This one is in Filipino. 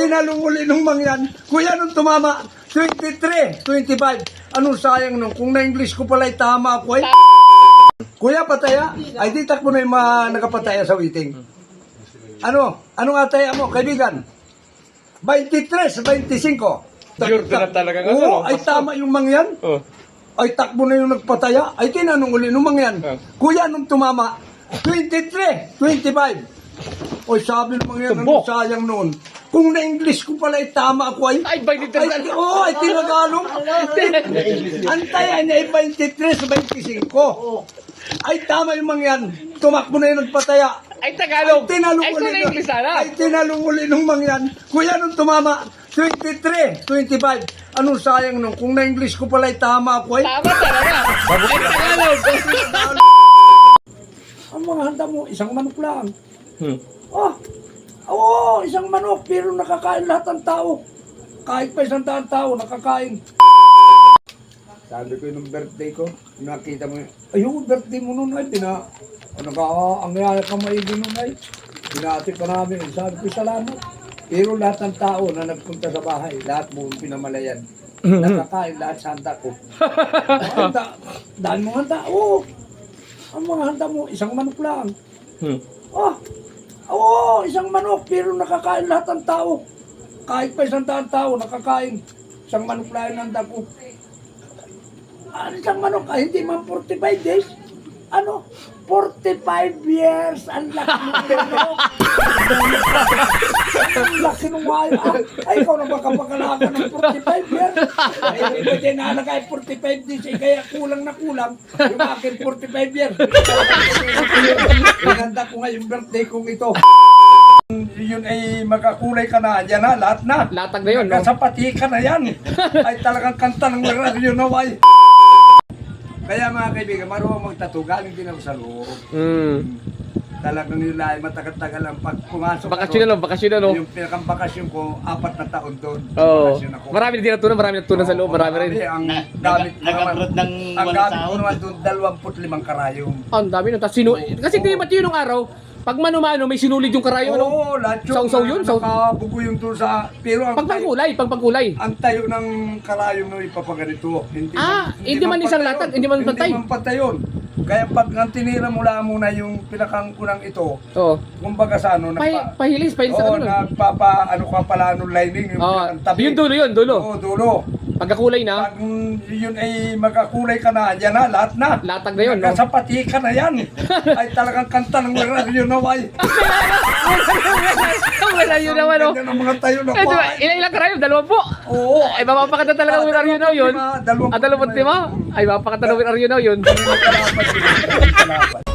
tinalong uli nung mangyan. Kuya, nung tumama, 23, 25. Anong sayang nung, kung na-English ko pala'y tama ako ay... Kuya, pataya? Ay, di takbo na yung mga nakapataya sa waiting. Ano? Ano nga taya mo, kaibigan? 23, 25. Sure ka na talaga nga, Oo, ano? ay tama yung mangyan. Oh. Ay takbo na yung nagpataya. Ay tinanong uli nung mangyan. Kuya, nung tumama, 23, 25. Oy, sabi ng mangyan, ano sayang noon. Kung na-English ko pala ay tama ako ay... Ay, 23. Oo, ay tinagalog. Antayan niya ay 23, 25. Ay tama yung mangyan. Tumakbo na yung nagpataya. Ay, Tagalog. Ay, tinalong Ay, uli na English sana. Ay, tinalong uli nung mangyan. Kuya, nung tumama, 23, 25. Anong sayang nung, kung na-English ko pala ay tama ako ay... Tama talaga. Ay, Tagalog. Ang mga handa mo, isang manok lang. Hmm. Oo, isang manok, pero nakakain lahat ng tao. Kahit pa 100 tao, nakakain. Sabi ko yung birthday ko, nakita mo, ayun, birthday mo nun ay, ang yaya ka maigi nun ay, binati pa namin, sabi ko, salamat. Pero lahat ng tao na nagpunta sa bahay, lahat mo pinamalayan. Nakakain lahat sa handa ko. Dahil mo handa, oo. Ang mga handa mo, isang manok lang. Oo, isang manok, pero nakakain lahat ng tao. Kahit pa 100 tao, nakakain. Isang manok lang ang handa ko. Isang manok, hindi man 45 days. 45 years, ang laki ng manok. Ang laki ng wayo. Ay, ikaw na baka pagkalakan ng 45 years. Ay, pwede na alagay 45 days. Kaya kulang na kulang. Yung akin 45 years. Pinanda ko nga yung birthday kong ito. Yun ay makakulay ka na. Yan na, lahat na. Latag na yun, no? Kasapati ka na yan. Ay talagang kanta ng radyo na way. Kaya mga kaibigan, marunong magtato, galing din ako sa loob. Talagang nila ay matagal-tagal ang pag pumasok Bakasyon na, no? Yung pinakang bakasyon ko, 4 na taon doon. Oo. Bakasyon ako. Marami na natunan sa loob, marami rin. Ang gamit ko naman, Nag-abroad ng ang walang gamit ko sahod. naman doon, 25 karayom. Ang dami nun. Kasi di ba yun nung araw, pag mano-mano, may sinulid yung karayo, no? Oo, lahat yun. Saw-saw yun? Nakabugo yung doon sa... Pero ang Pagpangkulay. ang tayo ng karayom na ipapaganito. Hindi man isang latag, hindi man pantay. Hindi man pantay yun. Kaya pag ang tinira mo lang muna yung pinakang kunang ito, Oo. kumbaga sa ano, Pahilis sa Oo, ano. ano ka pala nung lining, yung Oo. pinakang tabi. Yung dulo. Oo, dulo. Pagkakulay na, Pag yun ay makakulay ka na, yan na, lahat na. latag na yun, no? Kasapati ka na yan. Ay talagang kanta ng radyo na way. Wala yun naman, no? Ganyan ang mga tayo na Eh, diba, way. ilang karayo? 20? Oo. Ay, mapapakata talaga ng Aryo na yun. 25. At 25? Ay, mapapakata ng Aryo na yun. Kalaban.